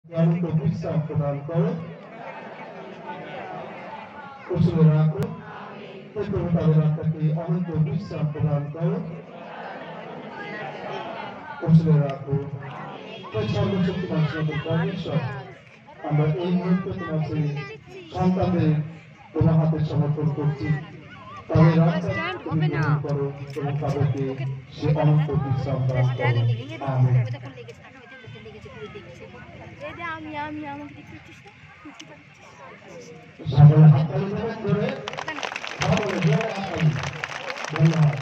অনন্ত বিশ্রাম প্রদান করো, কুশলে রাখো, প্রভু তাদের আত্মাকে অনন্ত বিশ্রাম প্রদান করো, কুশলে রাখো। সর্বশক্তিমান ঈশ্বর, আমরা এই মুহূর্তে তোমার সেই সন্তানদের তোমার হাতে সমর্পণ করছি। তাদের আত্মা তুমি গ্রহণ করো এবং তাদেরকে সে অনন্ত বিশ্রাম দান করো। আমিন। সকলে হাততালি দেবেন জোরে, সকলে জোরে হাততালি। ধন্যবাদ।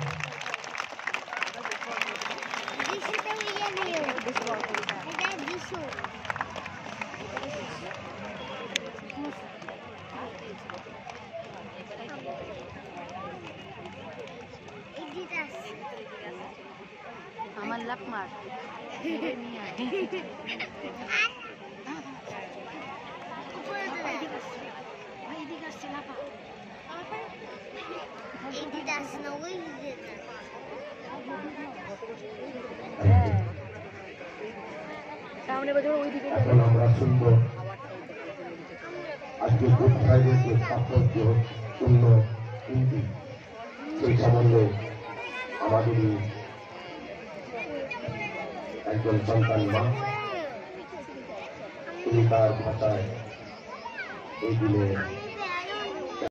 আমার লাভ মার এখন আমরা শুনবো আজকে গুড ফ্রাইডে যে তাৎপর্য পূর্ণ হিন্দি, সেই সম্বন্ধে আমাদেরই একজন সন্তান মা তিনি তার ভাষায় এই দিনে